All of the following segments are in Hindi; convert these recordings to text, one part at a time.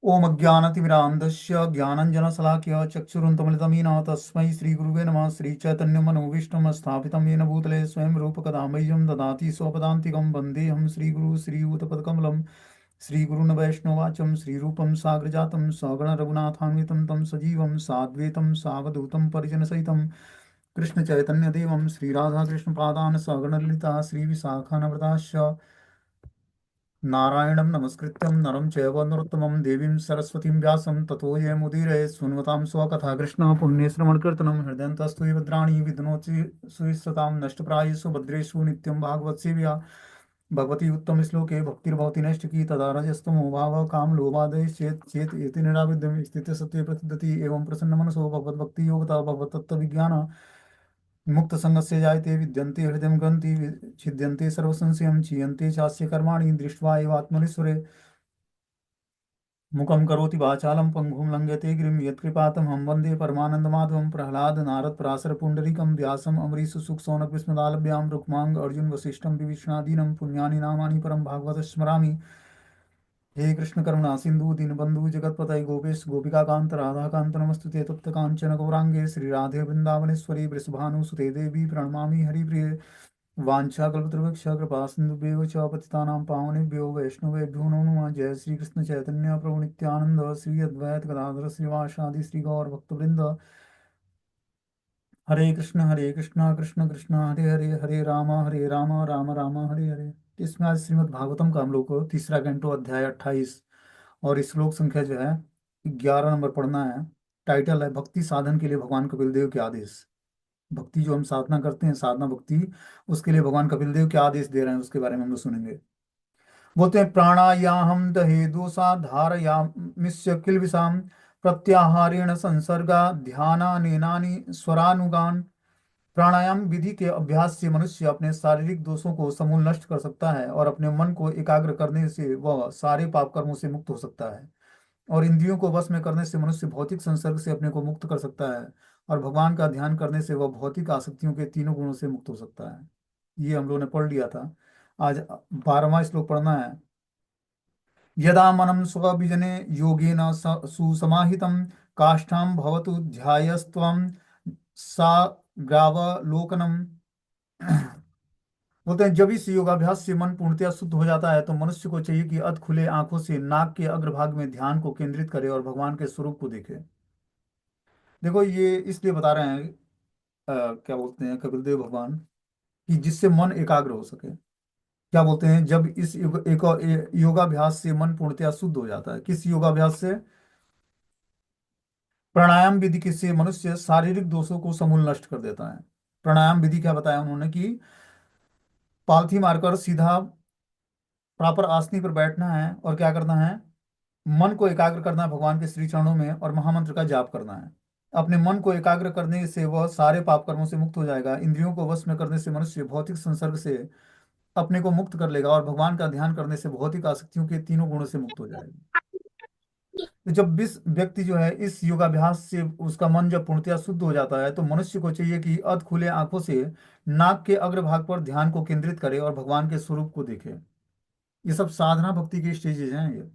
ओम अज्ञानतिमिरान्धस्य ज्ञानञ्जनशलाकया चक्षुरुन्मिलितमेन तस्मै श्रीगुरुवे नमः। श्रीचैतन्यमनोभीष्टं स्थापितं येन भूतले स्वयं रूपकदा मह्यं ददाति स्वपदान्तिकं वन्देऽहं श्रीगुरु श्रीयुतपदकमलं। श्रीगुरुन् वैष्णवाचं श्रीरूपं साग्रजातं सगणरघुनाथान्वितं तं सजीवं साद्वैतं सावधूतं परिजनसहितं कृष्णचैतन्यदेवं श्रीराधाकृष्णपादान् सगणललिता श्रीविशाखान्विताश्च नारायणं नमस्कृत्यं नरं चैव नरोत्तमं देवीं सरस्वतीं व्यासं ततो जयमुदीरये सुन्वतां स्वकथा कृष्ण पुण्यश्रवणकीर्तनं हृदयन्तस्तु भद्राणि विध्नोति सुविश्रुतां नष्टप्रायेषु भद्रेषु नित्यं भागवत सेव्या भगवती उत्तम श्लोके भक्तिर्भवति नैष्टिकी तदा रजस्तमो भावः काम लोभादय चेत चेत एति निराविद्यं स्थिते सत्ये प्रतिदति एवं प्रसन्न मनसो भगवद्भक्ति योगता भगवतत्त्व विज्ञान मुक्त संगस्य जायते विद्यन्ते हृदय ग्रन्थि छिद्यन्ते सर्वसंशयं क्षीयन्ते चास्य कर्माणि दृष्ट्वा एव आत्मनिस्वरे मुखं करोति वाचालं पङ्गुं लङ्घयते गिरिं यत्कृपातमहं वन्दे परमानन्दमाधवं प्रह्लाद नारद पराशर पुण्डरीकं व्यासम् अम्बरीष सुखसौनक विस्मदालभ्यां रुक्माङ्ग अर्जुन वसिष्ठं विभीषणादीनं पुण्यानि नामानि परं भागवत स्मरामि। हे कृष्ण करुणा सिंधु दीनबंधु जगतपतये गोपेश गोपिकाकांत राधाकांत नमस्तुते तप्त कांचन गौरांगे श्रीराधे वृंदावनेश्वरी वृषभानुसुते देवी प्रणमामि हरिप्रिये। वाञ्छाकल्पतरुभ्यश्च कृपा सिन्धुभ्यो च पतितानां पावनेभ्यो वैष्णवेभ्यो नमो नमः। जय श्री कृष्ण चैतन्य प्रभु नित्यानंद श्री अद्वैत गदाधर श्रीवासादि श्री गौर भक्तवृंद। हरे कृष्णा कृष्ण कृष्ण हरे हरे हरे राम राम राम हरे हरे। इसमें आज श्रीमद् भागवतम का हम लोग को तीसरा कैंटो अध्याय 28 और श्लोक संख्या जो है 11 नंबर पढ़ना है। टाइटल है भक्ति साधन के लिए भगवान कपिल देव के आदेश। भक्ति जो हम साधना करते हैं, साधना भक्ति, उसके लिए भगवान कपिल देव क्या आदेश दे रहे हैं उसके बारे में हम लोग सुनेंगे। बोलते हैं प्राणायाहम दहे दोषा धारयामिष्य किल्बिषाम प्रत्याहारेण संसर्गा ध्यानानेनानि स्वरानुगान। प्राणायाम विधि के अभ्यास से मनुष्य अपने शारीरिक दोषों को समूल नष्ट कर सकता है और अपने मन को एकाग्र करने से वह सारे पाप कर्मों से मुक्त हो सकता है। और इंद्रियों को वश में करने से मनुष्य भौतिक संसर्ग से अपने को मुक्त कर सकता है और भगवान का ध्यान करने से वह भौतिक आसक्तियों के तीनों गुणों से मुक्त हो सकता है। ये हम लोगों ने पढ़ लिया था। आज 12वां श्लोक पढ़ना है। यदा मनम स्वविजने योगेन सुसमाहितं काष्ठां भवतु ध्यायस्त्वं सा ग्रावलोकनम। बोलते हैं जब इस योगाभ्यास से मन पूर्णतया शुद्ध हो जाता है तो मनुष्य को चाहिए कि अध खुले आंखों से नाक के अग्रभाग में ध्यान को केंद्रित करे और भगवान के स्वरूप को देखे। देखो ये इसलिए बता रहे हैं क्या बोलते हैं कपिल देव भगवान, कि जिससे मन एकाग्र हो सके। क्या बोलते हैं जब इस योगाभ्यास से मन पूर्णतया शुद्ध हो जाता है। किस योगाभ्यास से? प्राणायाम विधि के से मनुष्य शारीरिक दोषों को समूल नष्ट कर देता है। प्राणायाम विधि क्या बताया उन्होंने कि पालथी मारकर सीधा प्रॉपर आसनी पर बैठना है और क्या करना है, मन को एकाग्र करना है भगवान के श्री चरणों में और महामंत्र का जाप करना है। अपने मन को एकाग्र करने से वह सारे पाप कर्मों से मुक्त हो जाएगा। इंद्रियों को वश में करने से मनुष्य भौतिक संसर्ग से अपने को मुक्त कर लेगा और भगवान का ध्यान करने से भौतिक आसक्तियों के तीनों गुणों से मुक्त हो जाएगा। तो जब इस व्यक्ति जो है इस योगाभ्यास से उसका मन जब पूर्णतया शुद्ध हो जाता है तो मनुष्य को चाहिए कि अध खुले आंखों से नाक के अग्रभाग पर ध्यान को केंद्रित करे और भगवान के स्वरूप को देखे। ये सब साधना भक्ति के स्टेजेज हैं ये।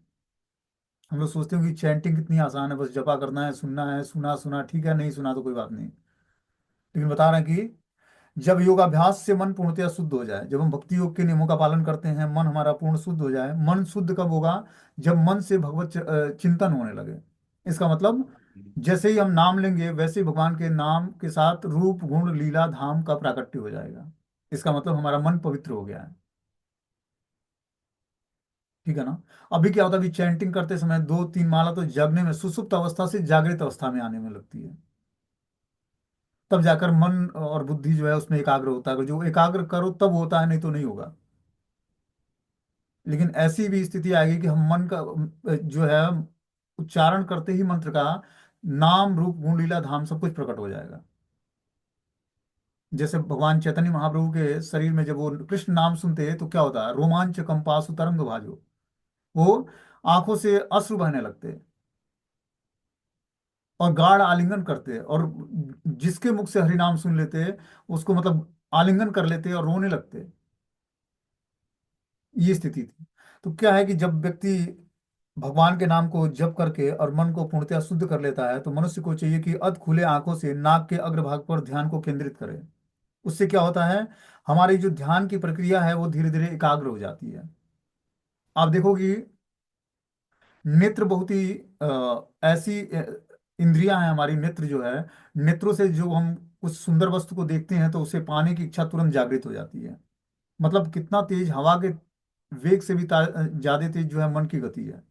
हम लोग सोचते हैं कि चैंटिंग कितनी आसान है, बस जपा करना है, सुनना है, सुना सुना ठीक है, नहीं सुना तो कोई बात नहीं। लेकिन बता रहे हैं कि जब योगाभ्यास से मन पूर्णतया शुद्ध हो जाए, जब हम भक्ति योग के नियमों का पालन करते हैं, मन हमारा पूर्ण शुद्ध हो जाए। मन शुद्ध कब होगा? जब मन से भगवत चिंतन होने लगे। इसका मतलब जैसे ही हम नाम लेंगे वैसे ही भगवान के नाम के साथ रूप गुण लीला धाम का प्राकट्य हो जाएगा। इसका मतलब हमारा मन पवित्र हो गया है। ठीक है ना? अभी क्या होता है, अभी चैंटिंग करते समय 2-3 माला तो जगने में, सुसुप्त अवस्था से जागृत अवस्था में आने में लगती है। तब जाकर मन और बुद्धि जो है उसमें एकाग्र होता है। जो एकाग्र करो तब होता है, नहीं तो नहीं होगा। लेकिन ऐसी भी स्थिति आएगी कि हम मन का जो है उच्चारण करते ही मंत्र का नाम रूप गुण लीला धाम सब कुछ प्रकट हो जाएगा। जैसे भगवान चैतन्य महाप्रभु के शरीर में जब वो कृष्ण नाम सुनते हैं तो क्या होता है, रोमांच कंपासु तरंग भाजो, वो आंखों से अश्रु बहने लगते हैं और गाढ़ आलिंगन करते हैं। और जिसके मुख से हरि नाम सुन लेते हैं उसको मतलब आलिंगन कर लेते हैं और रोने लगते हैं। ये स्थिति थी। तो क्या है कि जब व्यक्ति भगवान के नाम को जप करके और मन को पूर्णतया शुद्ध कर लेता है, तो मनुष्य को चाहिए कि अध खुले आंखों से नाक के अग्रभाग पर ध्यान को केंद्रित करे। उससे क्या होता है, हमारी जो ध्यान की प्रक्रिया है वो धीरे धीरे एकाग्र हो जाती है। आप देखोगी, नेत्र बहुत ही ऐसी इंद्रियां हैं हमारी। नेत्र जो है, नेत्रों से जो हम कुछ सुंदर वस्तु को देखते हैं तो उसे पाने की इच्छा तुरंत जागृत हो जाती है। मतलब कितना तेज, हवा के वेग से भी ज्यादा तेज जो है मन की गति है।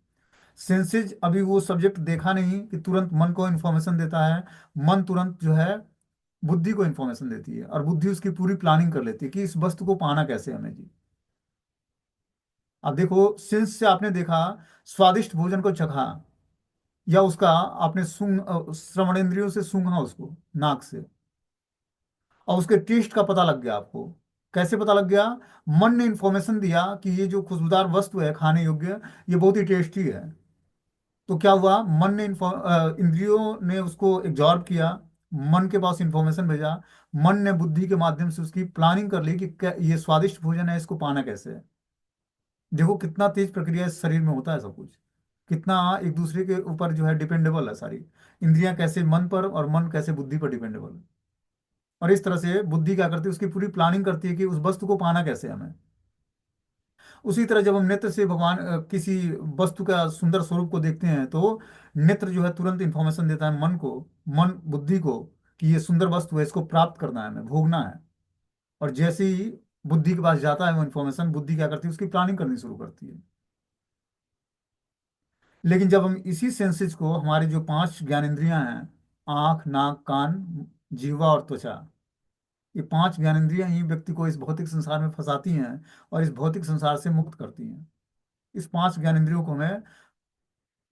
सेंसेज अभी वो सब्जेक्ट देखा नहीं कि तुरंत मन को इन्फॉर्मेशन देता है। मन तुरंत जो है बुद्धि को इन्फॉर्मेशन देती है, और बुद्धि उसकी पूरी प्लानिंग कर लेती है कि इस वस्तु को पाना कैसे है हमें जी। अब देखो, सेंस से आपने देखा, स्वादिष्ट भोजन को चखा, या उसका आपने श्रवणेंद्रियों से सूंघा उसको, नाक से, और उसके टेस्ट का पता लग गया आपको। कैसे पता लग गया? मन ने इंफॉर्मेशन दिया कि ये जो खुशबूदार वस्तु है खाने योग्य, ये बहुत ही टेस्टी है। तो क्या हुआ, मन ने इंद्रियों ने उसको एब्जॉर्ब किया, मन के पास इंफॉर्मेशन भेजा, मन ने बुद्धि के माध्यम से उसकी प्लानिंग कर ली कि ये स्वादिष्ट भोजन है, इसको पाना कैसे है। देखो कितना तेज प्रक्रिया इस शरीर में होता है सब कुछ, कितना एक दूसरे के ऊपर जो है डिपेंडेबल है सारी। इंद्रियां कैसे मन पर, और मन कैसे बुद्धि पर डिपेंडेबल है। और इस तरह से बुद्धि क्या करती है, उसकी पूरी प्लानिंग करती है कि उस वस्तु को पाना कैसे है हमें। उसी तरह जब हम नेत्र से भगवान किसी वस्तु का सुंदर स्वरूप को देखते हैं, तो नेत्र जो है तुरंत इंफॉर्मेशन देता है मन को, मन बुद्धि को, कि ये सुंदर वस्तु है, इसको प्राप्त करना है, हमें भोगना है। और जैसे ही बुद्धि के पास जाता है वो इंफॉर्मेशन, बुद्धि क्या करती है, उसकी प्लानिंग करनी शुरू करती है। लेकिन जब हम इसी सेंसेस को, हमारी जो पांच ज्ञानेंद्रियां हैं, आंख, नाक, कान, जीवा और त्वचा, ये पांच ज्ञानेंद्रियां ही व्यक्ति को इस भौतिक संसार में फंसाती हैं और इस भौतिक संसार से मुक्त करती हैं। इस पांच ज्ञानेंद्रियों को हमें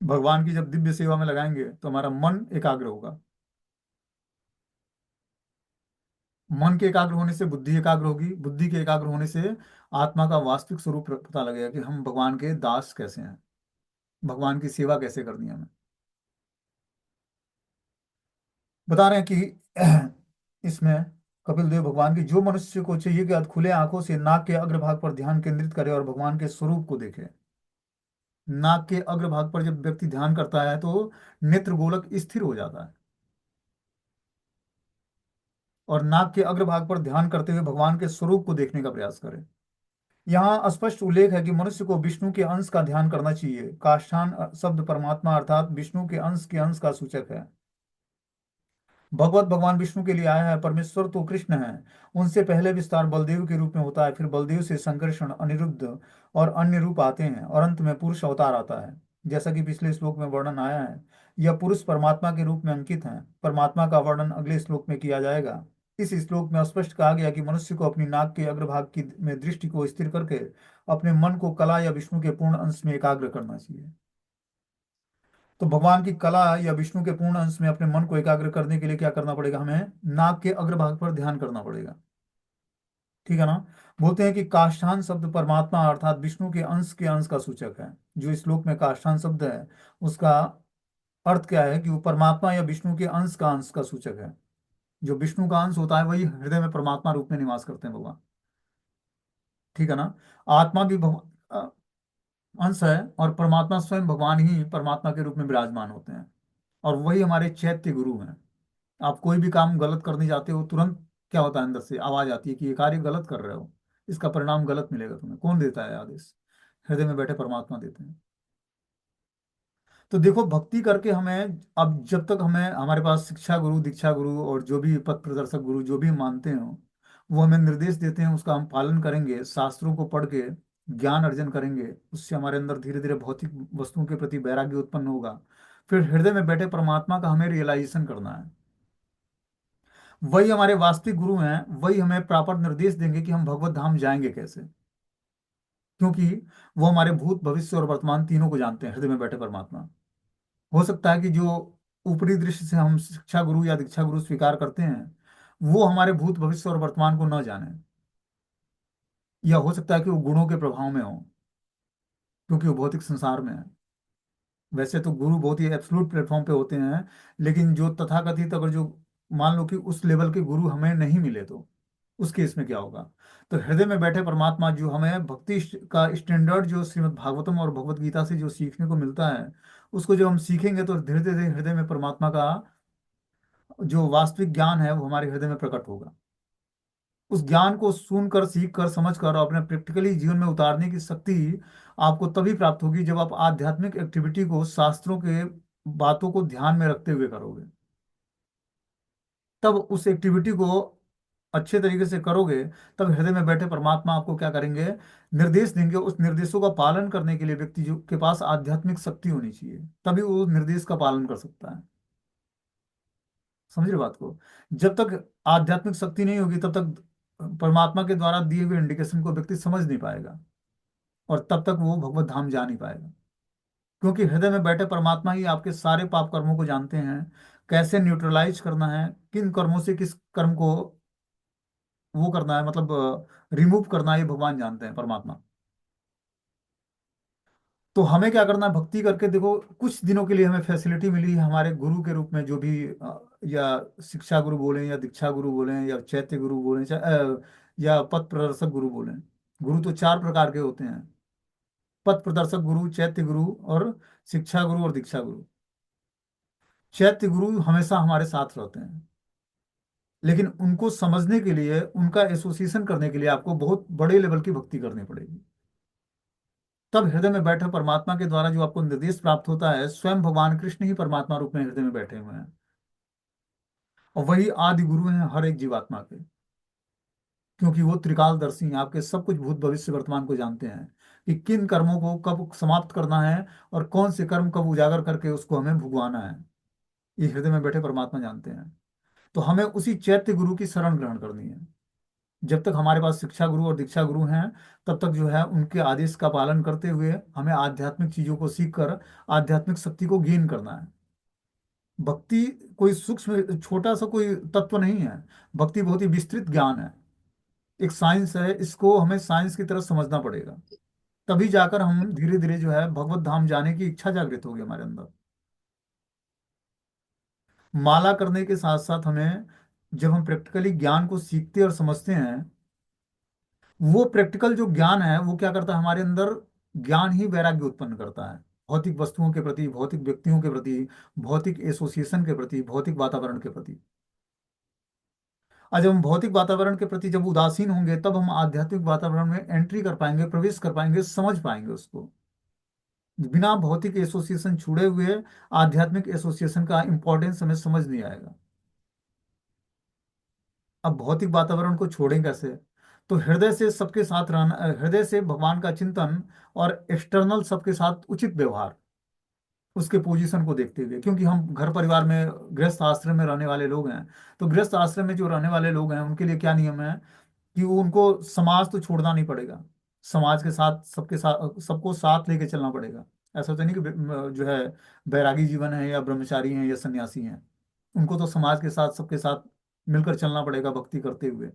भगवान की जब दिव्य सेवा में लगाएंगे तो हमारा मन एकाग्र होगा। मन के एकाग्र होने से बुद्धि एकाग्र होगी, बुद्धि के एकाग्र होने से आत्मा का वास्तविक स्वरूप पता लगेगा कि हम भगवान के दास कैसे हैं, भगवान की सेवा कैसे करनी है हमें। बता रहे हैं कि इसमें कपिल देव भगवान की, जो मनुष्य को चाहिए कि अध खुले आंखों से नाक के अग्रभाग पर ध्यान केंद्रित करे और भगवान के स्वरूप को देखे। नाक के अग्रभाग पर जब व्यक्ति ध्यान करता है तो नेत्र गोलक स्थिर हो जाता है, और नाक के अग्रभाग पर ध्यान करते हुए भगवान के स्वरूप को देखने का प्रयास करें। यहाँ स्पष्ट उल्लेख है कि मनुष्य को विष्णु के अंश का ध्यान करना चाहिए। काष्ठान शब्द परमात्मा अर्थात विष्णु के अंश का सूचक है। भगवत भगवान विष्णु के लिए आया है, परमेश्वर तो कृष्ण है। उनसे पहले विस्तार बलदेव के रूप में होता है, फिर बलदेव से संकर्षण, अनिरुद्ध और अन्य रूप आते हैं, और अंत में पुरुष अवतार आता है। जैसा कि पिछले श्लोक में वर्णन आया है, यह पुरुष परमात्मा के रूप में अंकित है। परमात्मा का वर्णन अगले श्लोक में किया जाएगा। इस श्लोक में स्पष्ट कहा गया कि मनुष्य को अपनी नाक के अग्रभाग की में दृष्टि को स्थिर करके अपने मन को कला या विष्णु के पूर्ण अंश में एकाग्र करना चाहिए। तो भगवान की कला या विष्णु के पूर्ण अंश में अपने मन को एकाग्र करने के लिए क्या करना पड़ेगा, हमें नाक के अग्रभाग पर ध्यान करना पड़ेगा। ठीक है ना। बोलते हैं कि काष्ठान शब्द परमात्मा अर्थात विष्णु के अंश का सूचक है। जो इस श्लोक में काष्ठान शब्द है, उसका अर्थ क्या है कि वो परमात्मा या विष्णु के अंश का सूचक है। जो विष्णु का अंश होता है वही हृदय में परमात्मा रूप में निवास करते हैं भगवान। ठीक है ना। आत्मा भी भगवान अंश है, और परमात्मा स्वयं भगवान ही परमात्मा के रूप में विराजमान होते हैं, और वही हमारे चैत्य गुरु हैं। आप कोई भी काम गलत करने जाते हो, तुरंत क्या होता है, अंदर से आवाज आती है कि ये कार्य गलत कर रहे हो, इसका परिणाम गलत मिलेगा तुम्हें। कौन देता है आदेश? हृदय में बैठे परमात्मा देते हैं। तो देखो, भक्ति करके हमें, अब जब तक हमें हमारे पास शिक्षा गुरु, दीक्षा गुरु और जो भी पथ प्रदर्शक गुरु जो भी हम मानते हो, वो हमें निर्देश देते हैं, उसका हम पालन करेंगे, शास्त्रों को पढ़ के ज्ञान अर्जन करेंगे, उससे हमारे अंदर धीरे धीरे भौतिक वस्तुओं के प्रति वैराग्य उत्पन्न होगा। फिर हृदय में बैठे परमात्मा का हमें रियलाइजेशन करना है। वही हमारे वास्तविक गुरु हैं, वही हमें प्रॉपर निर्देश देंगे कि हम भगवत धाम जाएंगे कैसे। क्योंकि वो हमारे भूत, भविष्य और वर्तमान तीनों को जानते हैं, हृदय में बैठे परमात्मा। हो सकता है कि जो ऊपरी दृष्टि से हम शिक्षा गुरु या दीक्षा गुरु स्वीकार करते हैं, वो हमारे भूत, भविष्य और वर्तमान को न जाने, या हो सकता है कि वो गुणों के प्रभाव में हो, क्योंकि वो भौतिक संसार में है। वैसे तो गुरु बहुत ही एब्सोल्यूट प्लेटफॉर्म पे होते हैं, लेकिन जो तथाकथित, अगर जो मान लो कि उस लेवल के गुरु हमें नहीं मिले, तो उस केस में क्या होगा? तो हृदय में बैठे परमात्मा जो हमें भक्ति का स्टैंडर्ड जो श्रीमद् भागवतम और भगवत गीता से जो सीखने को मिलता है, उसको जब हम सीखेंगे तो धीरे धीरे हृदय में परमात्मा का जो वास्तविक ज्ञान है वो हमारे हृदय में प्रकट होगा। उस ज्ञान को सुनकर, सीख कर, समझ कर और अपने प्रैक्टिकली जीवन में उतारने की शक्ति आपको तभी प्राप्त होगी जब आप आध्यात्मिक एक्टिविटी को शास्त्रों के बातों को ध्यान में रखते हुए करोगे। तब उस एक्टिविटी को अच्छे तरीके से करोगे, तब हृदय में बैठे परमात्मा आपको क्या करेंगे? निर्देश देंगे। उस निर्देशों का पालन करने के लिए व्यक्ति जो के पास आध्यात्मिक शक्ति होनी चाहिए, तभी वो निर्देश का पालन कर सकता है। समझ रहे बात को? जब तक आध्यात्मिक शक्ति नहीं होगी तब तक परमात्मा के द्वारा दिए हुए इंडिकेशन को व्यक्ति समझ नहीं पाएगा, और तब तक वो भगवत धाम जा नहीं पाएगा। क्योंकि हृदय में बैठे परमात्मा ही आपके सारे पाप कर्मों को जानते हैं, कैसे न्यूट्रलाइज करना है, किन कर्मों से किस कर्म को वो करना है, मतलब रिमूव करना है, ये भगवान जानते हैं, परमात्मा। तो हमें क्या करना है? भक्ति करके देखो, कुछ दिनों के लिए हमें फैसिलिटी मिली है हमारे गुरु के रूप में, जो भी या शिक्षा गुरु बोलें या दीक्षा गुरु बोलें या चैत्य गुरु बोलें, या पथ प्रदर्शक गुरु बोलें। गुरु तो चार प्रकार के होते हैं: पथ प्रदर्शक गुरु, चैत्य गुरु, और शिक्षा गुरु, और दीक्षा गुरु। चैत्य गुरु हमेशा हमारे साथ रहते हैं, लेकिन उनको समझने के लिए, उनका एसोसिएशन करने के लिए आपको बहुत बड़े लेवल की भक्ति करनी पड़ेगी। तब हृदय में बैठे परमात्मा के द्वारा जो आपको निर्देश प्राप्त होता है, स्वयं भगवान कृष्ण ही परमात्मा रूप में हृदय में बैठे हुए हैं, और वही आदि गुरु हैं हर एक जीवात्मा के। क्योंकि वो त्रिकालदर्शी हैं, आपके सब कुछ भूत भविष्य वर्तमान को जानते हैं कि किन कर्मों को कब समाप्त करना है और कौन से कर्म कब उजागर करके उसको हमें भुगवाना है। ये हृदय में बैठे परमात्मा जानते हैं। तो हमें उसी चैत्य गुरु की शरण ग्रहण करनी है। जब तक हमारे पास शिक्षा गुरु और दीक्षा गुरु हैं, तब तक जो है उनके आदेश का पालन करते हुए हमें आध्यात्मिक चीजों को सीख कर आध्यात्मिक शक्ति को गेन करना है। भक्ति कोई सूक्ष्म छोटा सा कोई तत्व नहीं है। भक्ति बहुत ही विस्तृत ज्ञान है, एक साइंस है। इसको हमें साइंस की तरह समझना पड़ेगा, तभी जाकर हम धीरे धीरे जो है भगवत धाम जाने की इच्छा जागृत होगी हमारे अंदर। माला करने के साथ साथ हमें, जब हम प्रैक्टिकली ज्ञान को सीखते और समझते हैं, वो प्रैक्टिकल जो ज्ञान है वो क्या करता है? हमारे अंदर ज्ञान ही वैराग्य उत्पन्न करता है, भौतिक वस्तुओं के प्रति, भौतिक व्यक्तियों के प्रति, भौतिक एसोसिएशन के प्रति, भौतिक वातावरण के प्रति। और जब हम भौतिक वातावरण के प्रति जब उदासीन होंगे, तब हम आध्यात्मिक वातावरण में एंट्री कर पाएंगे, प्रवेश कर पाएंगे, समझ पाएंगे उसको। बिना भौतिक एसोसिएशन छुड़े हुए आध्यात्मिक एसोसिएशन का इंपॉर्टेंस हमें समझ नहीं आएगा। अब भौतिक वातावरण को छोड़ें कैसे? तो हृदय से सबके साथ रहना, हृदय से भगवान का चिंतन, और एक्सटर्नल सबके साथ उचित व्यवहार, उसके पोजीशन को देखते हुए। क्योंकि हम घर परिवार में गृहस्थ आश्रम में रहने वाले लोग हैं, तो गृहस्थ आश्रम में जो रहने वाले लोग हैं उनके लिए क्या नियम है कि वो, उनको समाज तो छोड़ना नहीं पड़ेगा, समाज के साथ सबके साथ सबको साथ लेके चलना पड़ेगा। ऐसा तो नहीं कि जो है बैरागी जीवन है या ब्रह्मचारी हैं या सन्यासी हैं, उनको तो समाज के साथ सबके साथ मिलकर चलना पड़ेगा भक्ति करते हुए।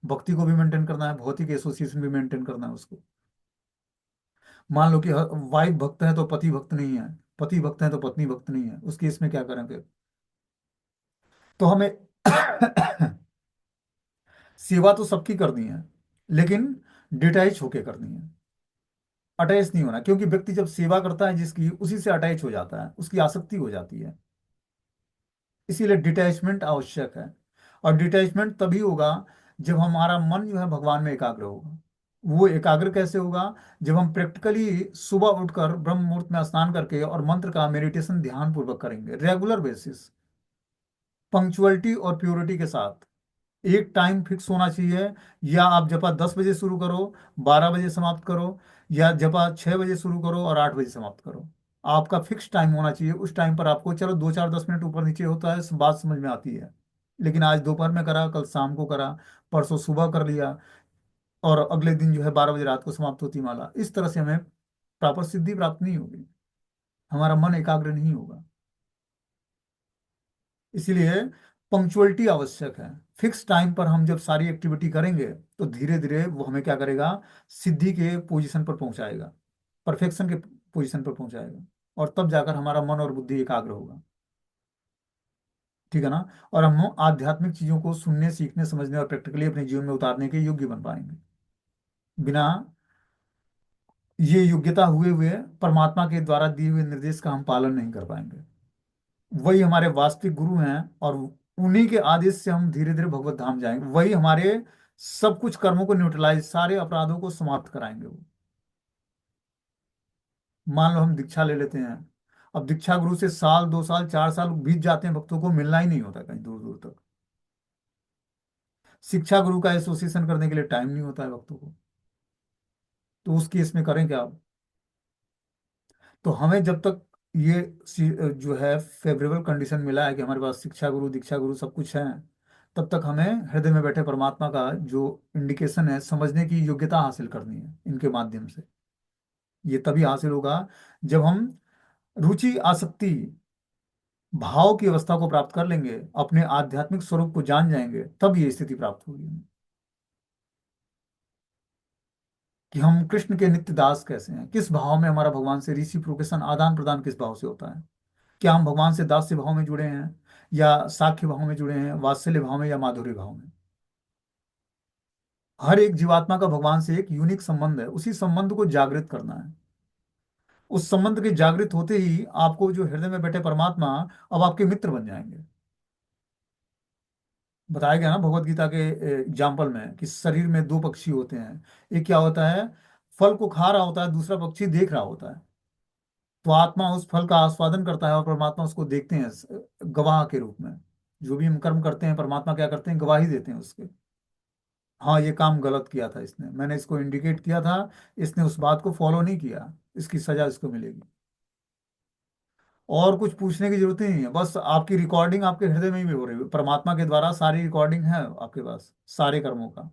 भक्ति को भी मेंटेन करना है, भौतिक एसोसिएशन भी मेंटेन करना है उसको। मान लो कि वाइफ भक्त है तो पति भक्त नहीं है, पति भक्त है तो पत्नी भक्त नहीं है, उस केस में क्या करें फिर? तो हमें सेवा तो सबकी करनी है, लेकिन डिटैच होके करनी है, अटैच नहीं होना। क्योंकि व्यक्ति जब सेवा करता है जिसकी, उसी से अटैच हो जाता है, उसकी आसक्ति हो जाती है। इसीलिए डिटैचमेंट आवश्यक है। और डिटैचमेंट तभी होगा जब हमारा मन जो है भगवान में एकाग्र होगा। वो एकाग्र कैसे होगा? जब हम प्रैक्टिकली सुबह उठकर ब्रह्म मुहूर्त में स्नान करके और मंत्र का मेडिटेशन ध्यान पूर्वक करेंगे, रेगुलर बेसिस, पंक्चुअलिटी और प्योरिटी के साथ। एक टाइम फिक्स होना चाहिए, या आप जपा 10 बजे शुरू करो, 12 बजे समाप्त करो, या जपा 6 बजे शुरू करो और 8 बजे समाप्त करो। आपका फिक्स टाइम होना चाहिए। उस टाइम पर आपको, चलो 2 4 10 मिनट ऊपर नीचे होता है, बात समझ में आती है, लेकिन आज दोपहर में करा, कल शाम को करा, परसों सुबह कर लिया, और अगले दिन जो है 12 बजे रात को समाप्त होती माला। इस तरह से हमें प्रॉपर सिद्धि प्राप्त नहीं होगी, हमारा मन एकाग्र नहीं होगा। इसीलिए पंक्चुअलिटी आवश्यक है। फिक्स टाइम पर हम जब सारी एक्टिविटी करेंगे, तो धीरे धीरे वो हमें क्या करेगा? सिद्धि के पोजीशन पर पहुंचाएगा, परफेक्शन के पोजीशन पर पहुंचाएगा, और तब जाकर हमारा मन और बुद्धि एकाग्र होगा। ठीक है ना। और हम आध्यात्मिक चीजों को सुनने, सीखने, समझने और प्रैक्टिकली अपने जीवन में उतारने के योग्य बन पाएंगे। बिना ये योग्यता हुए हुए परमात्मा के द्वारा दिए हुए निर्देश का हम पालन नहीं कर पाएंगे। वही हमारे वास्तविक गुरु हैं, और उन्हीं के आदेश से हम धीरे धीरे भगवत धाम जाएंगे। वही हमारे सब कुछ कर्मों को न्यूट्रलाइज, सारे अपराधों को समाप्त कराएंगे वो। मान लो हम दीक्षा ले लेते हैं, अब दीक्षा गुरु से साल, 2 साल, 4 साल बीत जाते हैं, भक्तों को मिलना ही नहीं होता कहीं दूर दूर तक। शिक्षा गुरु का एसोसिएशन करने के लिए टाइम नहीं होता है भक्तों को। तो उस केस में करें क्या? तो हमें जब तक ये जो है फेवरेबल कंडीशन मिला है कि हमारे पास शिक्षा गुरु, दीक्षा गुरु सब कुछ है, तब तक हमें हृदय में बैठे परमात्मा का जो इंडिकेशन है, समझने की योग्यता हासिल करनी है इनके माध्यम से। ये तभी हासिल होगा जब हम रुचि, आसक्ति, भाव की अवस्था को प्राप्त कर लेंगे, अपने आध्यात्मिक स्वरूप को जान जाएंगे, तब ये स्थिति प्राप्त होगी हमें। कि हम कृष्ण के नित्य दास कैसे हैं, किस भाव में हमारा भगवान से रिसिप्रोकेशन, आदान प्रदान किस भाव से होता है। क्या हम भगवान से दास्य भाव में जुड़े हैं, या साख्य भाव में जुड़े हैं, वात्सल्य भाव में, या माधुर्य भाव में। हर एक जीवात्मा का भगवान से एक यूनिक संबंध है, उसी संबंध को जागृत करना है। उस संबंध के जागृत होते ही आपको जो हृदय में बैठे परमात्मा अब आपके मित्र बन जाएंगे। बताया गया ना भगवत गीता के एग्जाम्पल में कि शरीर में दो पक्षी होते हैं। एक क्या होता है, फल को खा रहा होता है, दूसरा पक्षी देख रहा होता है। तो आत्मा उस फल का आस्वादन करता है और परमात्मा उसको देखते हैं गवाह के रूप में। जो भी हम कर्म करते हैं, परमात्मा क्या करते हैं, गवाही देते हैं उसके। हाँ, ये काम गलत किया था इसने, मैंने इसको इंडिकेट किया था, इसने उस बात को फॉलो नहीं किया, इसकी सजा इसको मिलेगी। और कुछ पूछने की जरूरत ही नहीं है, बस आपकी रिकॉर्डिंग आपके हृदय में ही हो रही है, परमात्मा के द्वारा सारी रिकॉर्डिंग है आपके पास सारे कर्मों का।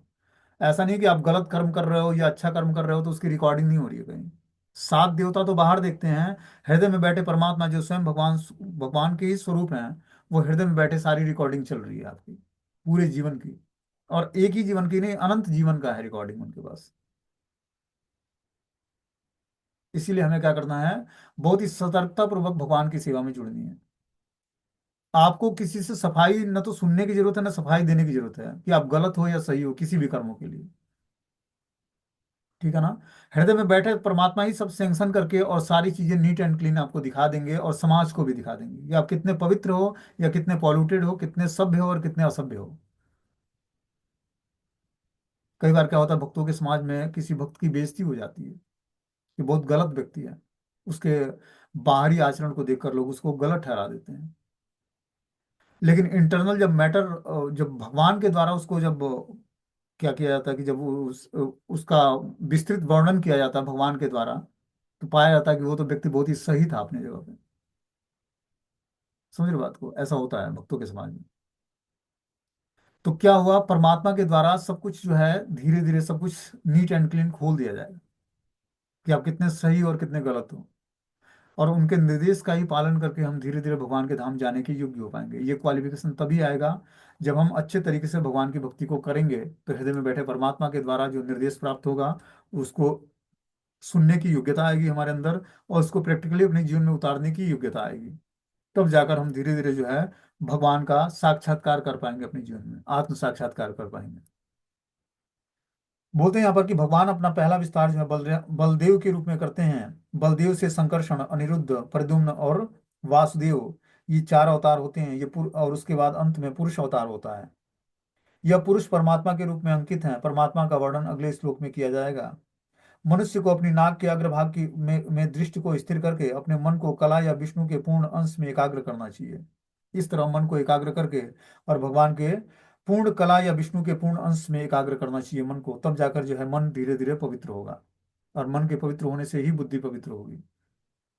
ऐसा नहीं कि आप गलत कर्म कर रहे हो या अच्छा कर्म कर रहे हो तो उसकी रिकॉर्डिंग नहीं हो रही है कहीं। सात देवता तो बाहर देखते हैं, हृदय में बैठे परमात्मा जो स्वयं भगवान, भगवान के ही स्वरूप हैं, वो हृदय में बैठे सारी रिकॉर्डिंग चल रही है आपकी पूरे जीवन की। और एक ही जीवन की नहीं, अनंत जीवन का है रिकॉर्डिंग उनके पास। इसीलिए हमें क्या करना है, बहुत ही सतर्कता पूर्वक भगवान की सेवा में जुड़नी है। आपको किसी से सफाई न तो सुनने की जरूरत है, न सफाई देने की जरूरत है कि आप गलत हो या सही हो किसी भी कर्मों के लिए। ठीक है ना। हृदय में बैठे परमात्मा ही सब सैंक्शन करके और सारी चीजें नीट एंड क्लीन आपको दिखा देंगे, और समाज को भी दिखा देंगे कि आप कितने पवित्र हो या कितने पॉल्यूटेड हो, कितने सभ्य हो और कितने असभ्य हो। कई बार क्या होता है, भक्तों के समाज में किसी भक्त की बेइज्जती हो जाती है कि बहुत गलत व्यक्ति है, उसके बाहरी आचरण को देखकर लोग उसको गलत ठहरा देते हैं। लेकिन इंटरनल जब मैटर, जब भगवान के द्वारा उसको जब क्या किया जाता है कि जब उसका विस्तृत वर्णन किया जाता है भगवान के द्वारा, तो पाया जाता है कि वो तो व्यक्ति बहुत ही सही था अपने जगह पे। समझ रहे बात को, ऐसा होता है भक्तों के समाज में। तो क्या हुआ, परमात्मा के द्वारा सब कुछ जो है धीरे धीरे सब कुछ नीट एंड क्लीन खोल दिया जाएगा कि आप कितने सही और कितने गलत हो। और उनके निर्देश का ही पालन करके हम धीरे धीरे भगवान के धाम जाने के योग्य हो पाएंगे। ये क्वालिफिकेशन तभी आएगा जब हम अच्छे तरीके से भगवान की भक्ति को करेंगे, तो हृदय में बैठे परमात्मा के द्वारा जो निर्देश प्राप्त होगा उसको सुनने की योग्यता आएगी हमारे अंदर, और उसको प्रैक्टिकली अपने जीवन में उतारने की योग्यता आएगी। तब जाकर हम धीरे धीरे जो है भगवान का साक्षात्कार कर पाएंगे, अपने जीवन में आत्म साक्षात्कार कर पाएंगे। बोलते हैं यहाँ पर कि भगवान अपना पहला विस्तार जो है बलदेव के रूप में करते हैं। बलदेव से संकर्षण, अनिरुद्ध, प्रद्युम्न और वासुदेव, ये चार अवतार होते हैं। और उसके बाद अंत में पुरुष अवतार होता है। यह पुरुष परमात्मा के रूप में अंकित है। परमात्मा का वर्णन अगले श्लोक में किया जाएगा। मनुष्य को अपनी नाक के अग्रभाग की में दृष्टि को स्थिर करके अपने मन को कला या विष्णु के पूर्ण अंश में एकाग्र करना चाहिए। इस तरह मन को एकाग्र करके और भगवान के पूर्ण कला या विष्णु के पूर्ण अंश में एकाग्र करना चाहिए मन को, तब जाकर जो है मन धीरे धीरे पवित्र होगा। और मन के पवित्र होने से ही बुद्धि पवित्र होगी।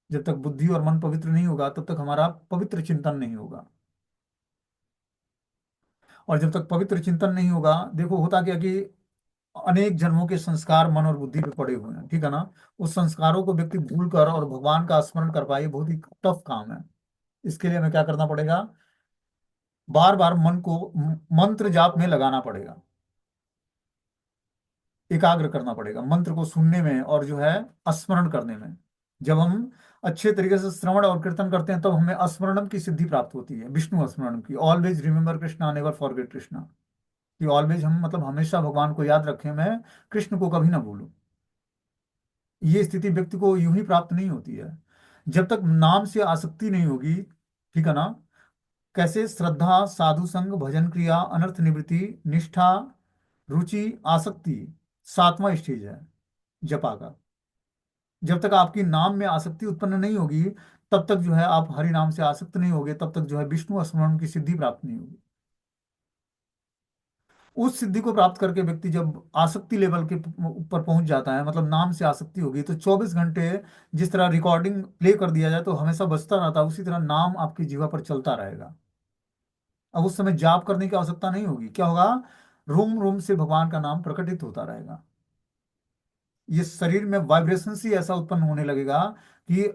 जब तक बुद्धि और मन पवित्र नहीं होगा तब तक हमारा पवित्र चिंतन नहीं होगा। और जब तक पवित्र चिंतन नहीं होगा, देखो होता क्या कि अनेक जन्मों के संस्कार मन और बुद्धि पे पड़े हुए हैं, ठीक है ना। उस संस्कारों को व्यक्ति भूल कर और भगवान का स्मरण कर पाए, बहुत ही टफ काम है। इसके लिए हमें क्या करना पड़ेगा, बार बार मन को मंत्र जाप में लगाना पड़ेगा, एकाग्र करना पड़ेगा मंत्र को सुनने में और जो है स्मरण करने में। जब हम अच्छे तरीके से श्रवण और कीर्तन करते हैं, तब हमें स्मरणम की सिद्धि प्राप्त होती है, विष्णु स्मरणम की। Always remember Krishna, never forget Krishna. कि ऑलवेज हम मतलब हमेशा भगवान को याद रखें, मैं कृष्ण को कभी ना भूलूं। ये स्थिति व्यक्ति को यूं ही प्राप्त नहीं होती है जब तक नाम से आसक्ति नहीं होगी। ठीक है ना? कैसे? श्रद्धा, साधु संग, भजन क्रिया, अनर्थ निवृत्ति, निष्ठा, रुचि, आसक्ति, सातवां स्टेज है जपा का। जब तक आपकी नाम में आसक्ति उत्पन्न नहीं होगी, तब तक जो है आप हरि नाम से आसक्त नहीं होगे, तब तक जो है विष्णु स्मरण की सिद्धि प्राप्त नहीं होगी। उस सिद्धि को प्राप्त करके व्यक्ति जब आसक्ति लेवल के ऊपर पहुंच जाता है, मतलब नाम से आसक्ति होगी, तो 24 घंटे जिस तरह रिकॉर्डिंग प्ले कर दिया जाए तो हमेशा बजता रहता है, उसी तरह नाम आपकी जीवा पर चलता रहेगा। अब उस समय जाप करने की आवश्यकता नहीं होगी। क्या होगा? रोम रोम से भगवान का नाम प्रकटित होता रहेगा। ये शरीर में वाइब्रेशन ही ऐसा उत्पन्न होने लगेगा कि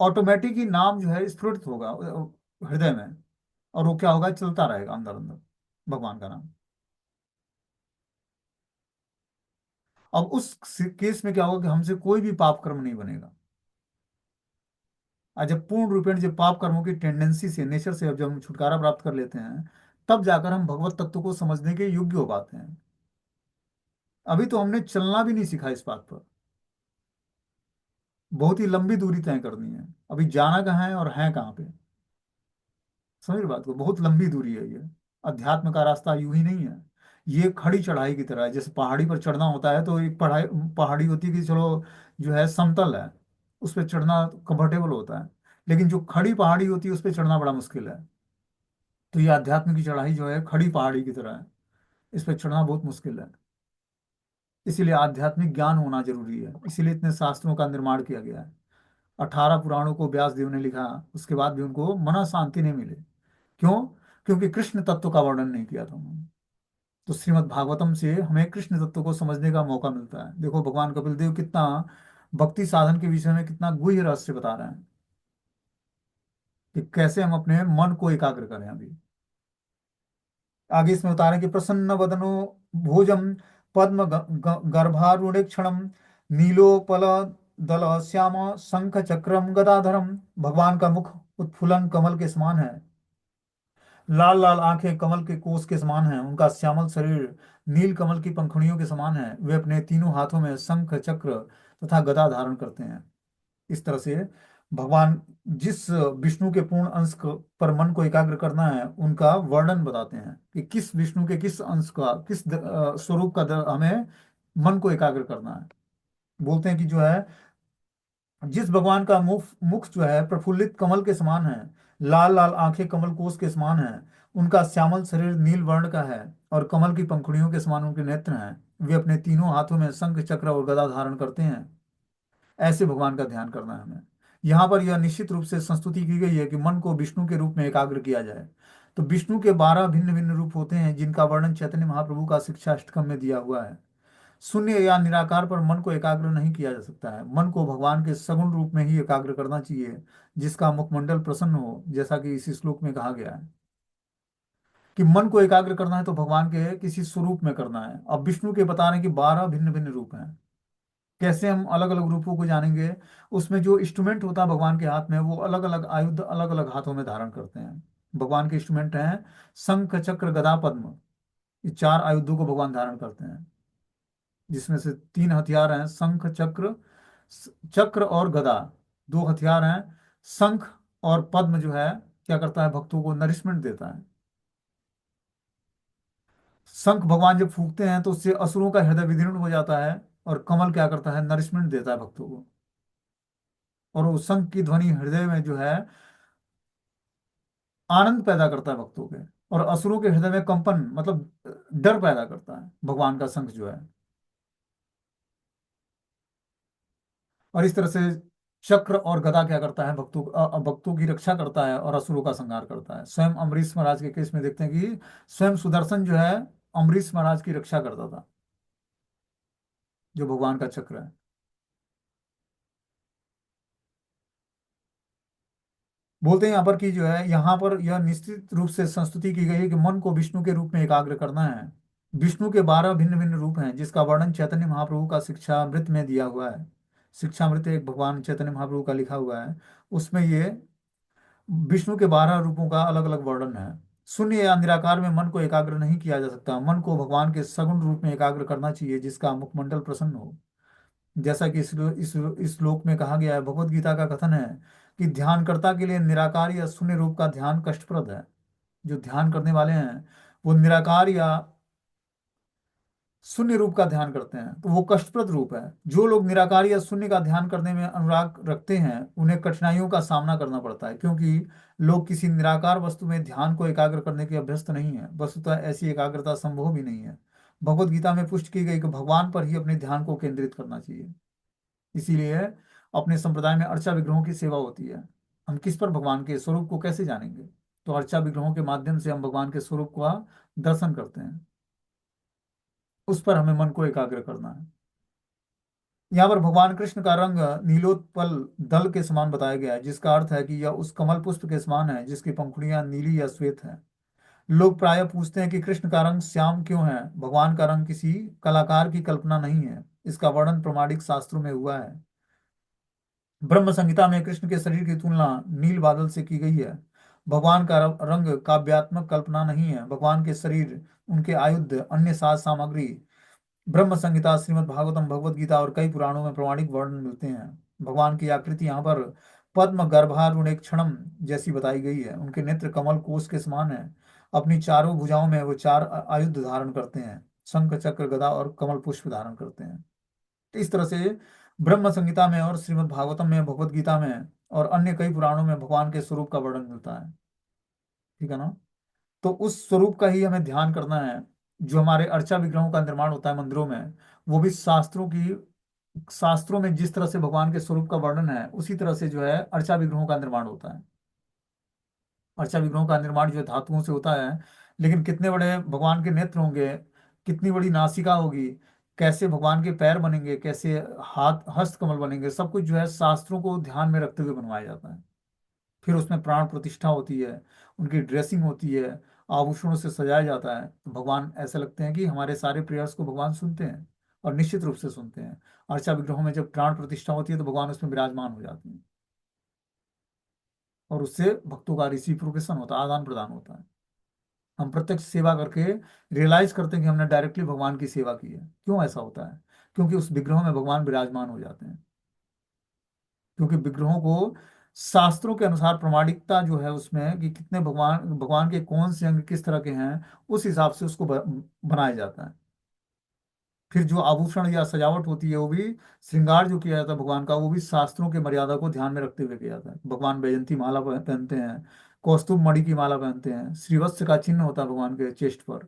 ऑटोमेटिक ही नाम जो है स्फुरित होगा हृदय में, और वो क्या होगा? चलता रहेगा अंदर अंदर भगवान का नाम। अब उस केस में क्या होगा कि हमसे कोई भी पाप कर्म नहीं बनेगा। और जब पूर्ण रूपेण जब पाप कर्मों की टेंडेंसी से, नेचर से जब हम छुटकारा प्राप्त कर लेते हैं, तब जाकर हम भगवत तत्व को समझने के योग्य हो पाते हैं। अभी तो हमने चलना भी नहीं सीखा इस बात पर। बहुत ही लंबी दूरी तय करनी है, अभी जाना कहाँ है और है कहाँ पे। समझ रहे बात को? बहुत लंबी दूरी है ये। अध्यात्म का रास्ता यूं ही नहीं है। ये खड़ी चढ़ाई की तरह है। जैसे पहाड़ी पर चढ़ना होता है तो एक पढ़ाई पहाड़ी होती है कि चलो जो है समतल है, उस पर चढ़ना कंफर्टेबल होता है। लेकिन जो खड़ी पहाड़ी होती है उस पर चढ़ना बड़ा मुश्किल है। तो ये आध्यात्म की चढ़ाई जो है खड़ी पहाड़ी की तरह है, इस पर चढ़ना बहुत मुश्किल है। इसीलिए आध्यात्मिक ज्ञान होना जरूरी है, इसीलिए इतने शास्त्रों का निर्माण किया गया है। 18 पुराणों को व्यास देव ने लिखा, उसके बाद भी उनको मना शांति नहीं मिली। क्यों? क्योंकि कृष्ण तत्व का वर्णन नहीं किया था उन्होंने। तो श्रीमद् भागवतम से हमें कृष्ण तत्व को समझने का मौका मिलता है। देखो भगवान कपिल देव कितना भक्ति साधन के विषय में कितना गुह्य रहस्य बता रहे हैं कि कैसे हम अपने मन को एकाग्र करें। अभी आगे इसमें बता रहे हैं कि प्रसन्न वदनो भोजम पद्म गर्भारूढ़ नीलोपल दल श्याम शंख चक्रम गदाधरम। भगवान का मुख उत्फुल्लन कमल के समान है, लाल लाल आंखें कमल के कोस के समान हैं, उनका श्यामल शरीर नील कमल की पंखुड़ियों के समान है। वे अपने तीनों हाथों में शंख चक्र तथा गदा धारण करते हैं। इस तरह से भगवान जिस विष्णु के पूर्ण अंश पर मन को एकाग्र करना है, उनका वर्णन बताते हैं कि किस विष्णु के किस अंश का, किस स्वरूप का हमें मन को एकाग्र करना है। बोलते हैं कि जो है जिस भगवान का मुख मुख जो है प्रफुल्लित कमल के समान है, लाल लाल आंखें कमल कोष के समान है, उनका श्यामल शरीर नील वर्ण का है, और कमल की पंखुड़ियों के समान उनके नेत्र हैं, वे अपने तीनों हाथों में शंख चक्र और गदा धारण करते हैं। ऐसे भगवान का ध्यान करना है हमें। यहाँ पर यह निश्चित रूप से संस्तुति की गई है कि मन को विष्णु के रूप में एकाग्र किया जाए। तो विष्णु के 12 भिन्न भिन्न रूप होते हैं, जिनका वर्णन चैतन्य महाप्रभु का शिक्षा अष्टकम में दिया हुआ है। शून्य या निराकार पर मन को एकाग्र नहीं किया जा सकता है। मन को भगवान के सगुण रूप में ही एकाग्र करना चाहिए, जिसका मुखमंडल प्रसन्न हो, जैसा कि इस श्लोक में कहा गया है कि मन को एकाग्र करना है तो भगवान के किसी स्वरूप में करना है। अब विष्णु के बता रहे हैं कि 12 भिन्न भिन्न रूप हैं। कैसे हम अलग अलग रूपों को जानेंगे? उसमें जो इंस्ट्रूमेंट होता है भगवान के हाथ में, वो अलग अलग आयुध अलग अलग हाथों में धारण करते हैं। भगवान के इंस्ट्रूमेंट हैं शंख चक्र गदा पद्म। ये 4 आयुधों को भगवान धारण करते हैं, जिसमें से 3 हथियार हैं शंख चक्र, चक्र और गदा। 2 हथियार हैं। शंख और पद्म जो है क्या करता है? भक्तों को नरिशमेंट देता है। शंख भगवान जब फूंकते हैं तो उससे असुरों का हृदय विदीर्ण हो जाता है, और कमल क्या करता है? नरिशमेंट देता है भक्तों को। और वो शंख की ध्वनि हृदय में जो है आनंद पैदा करता है भक्तों के, और असुरों के हृदय में कंपन मतलब डर पैदा करता है भगवान का शंख जो है। और इस तरह से चक्र और गदा क्या करता है? भक्तों की रक्षा करता है और असुरों का संहार करता है। स्वयं अम्बरीश महाराज के केस में देखते हैं कि स्वयं सुदर्शन जो है अम्बरीश महाराज की रक्षा करता था, जो भगवान का चक्र है। बोलते हैं यहाँ पर कि जो है यहाँ पर यह निश्चित रूप से संस्तुति की गई है कि मन को विष्णु के रूप में एकाग्र करना है। विष्णु के 12 भिन्न भिन्न रूप हैं, जिसका वर्णन चैतन्य महाप्रभु का शिक्षा अमृत में दिया हुआ है। शिक्षामृत एक भगवान चैतन्य महाप्रभु का लिखा हुआ है, उसमें ये विष्णु के 12 रूपों का अलग अलग वर्णन है। शून्य या निराकार में मन को एकाग्र नहीं किया जा सकता, मन को भगवान के सगुण रूप में एकाग्र करना चाहिए, जिसका मुखमंडल प्रसन्न हो। जैसा कि इस श्लोक में कहा गया है, भगवत गीता का कथन है कि ध्यानकर्ता के लिए निराकार या शून्य रूप का ध्यान कष्टप्रद है। जो ध्यान करने वाले हैं वो निराकार या शून्य रूप का ध्यान करते हैं तो वो कष्टप्रद रूप है। जो लोग निराकार या शून्य का ध्यान करने में अनुराग रखते हैं उन्हें कठिनाइयों का सामना करना पड़ता है, क्योंकि लोग किसी निराकार वस्तु में ध्यान को एकाग्र करने के अभ्यस्त नहीं है। वस्तुतः ऐसी एकाग्रता संभव भी नहीं है। भगवत गीता में पुष्टि की गई कि भगवान पर ही अपने ध्यान को केंद्रित करना चाहिए। इसीलिए अपने संप्रदाय में अर्चा विग्रहों की सेवा होती है। हम किस पर भगवान के स्वरूप को कैसे जानेंगे? तो अर्चा विग्रहों के माध्यम से हम भगवान के स्वरूप का दर्शन करते हैं। उस पर हमें मन को एकाग्र करना है। यहाँ पर भगवान कृष्ण का रंग नीलोत्पल दल के समान बताया गया है, जिसका अर्थ है कि यह उस कमल पुष्प के समान है जिसकी पंखुड़ियां नीली या श्वेत हैं। लोग प्रायः पूछते हैं कि कृष्ण का रंग श्याम क्यों है। भगवान का रंग किसी कलाकार की कल्पना नहीं है, इसका वर्णन प्रमाणिक शास्त्रों में हुआ है। ब्रह्म संहिता में कृष्ण के शरीर की तुलना नील बादल से की गई है। भगवान का रंग काव्यात्मक कल्पना नहीं है। भगवान के शरीर, उनके आयुध, अन्य साज सामग्री ब्रह्म संहिता, श्रीमद् भागवतम, भगवत गीता और कई पुराणों में प्रमाणिक वर्णन मिलते हैं। भगवान की आकृति यहाँ पर पद्म गर्भारुणेक्षणम जैसी बताई गई है। उनके नेत्र कमल कोश के समान है। अपनी चारों भुजाओं में वो चार आयुध धारण करते हैं, शंख, चक्र, गदा और कमल पुष्प धारण करते हैं। तो इस तरह से ब्रह्म संहिता में और श्रीमद् भागवतम में, भगवत गीता में और अन्य कई पुराणों में भगवान के स्वरूप का वर्णन मिलता है। ठीक है ना? तो उस स्वरूप का ही हमें ध्यान करना है। जो हमारे अर्चा विग्रहों का निर्माण होता है मंदिरों में, वो भी शास्त्रों में जिस तरह से भगवान के स्वरूप का वर्णन है उसी तरह से जो है अर्चा विग्रहों का निर्माण होता है। अर्चा विग्रहों का निर्माण जो है धातुओं से होता है। लेकिन कितने बड़े भगवान के नेत्र होंगे, कितनी बड़ी नासिका होगी, कैसे भगवान के पैर बनेंगे, कैसे हाथ हस्त कमल बनेंगे, सब कुछ जो है शास्त्रों को ध्यान में रखते हुए बनवाया जाता है। फिर उसमें प्राण प्रतिष्ठा होती है, उनकी ड्रेसिंग होती है, आभूषणों से सजाया जाता है। तो भगवान ऐसे लगते हैं कि हमारे सारे प्रेयर्स को भगवान सुनते हैं, और निश्चित रूप से सुनते हैं। अर्चा विग्रहों में जब प्राण प्रतिष्ठा होती है तो भगवान उसमें विराजमान हो जाते हैं, और उससे भक्तों का रिसिप्रोकेशन होता है, आदान प्रदान होता है। हम प्रत्यक्ष सेवा करके रियलाइज करते हैं कि हमने डायरेक्टली भगवान की सेवा की है। क्यों ऐसा होता है? क्योंकि उस विग्रहों में भगवान विराजमान हो जाते हैं। क्योंकि विग्रहों को शास्त्रों के अनुसार प्रमाणिकता जो है उसमें कि कितने भगवान भगवान के कौन से अंग किस तरह के हैं, उस हिसाब से उसको बनाया जाता है। फिर जो आभूषण या सजावट होती है वो भी, श्रृंगार जो किया जाता है भगवान का, वो भी शास्त्रों के मर्यादा को ध्यान में रखते हुए किया जाता है। भगवान वैजंती माला पहनते हैं, कौस्तुभ मणि की माला पहनते हैं, श्रीवत्स का चिन्ह होता है भगवान के चेस्ट पर।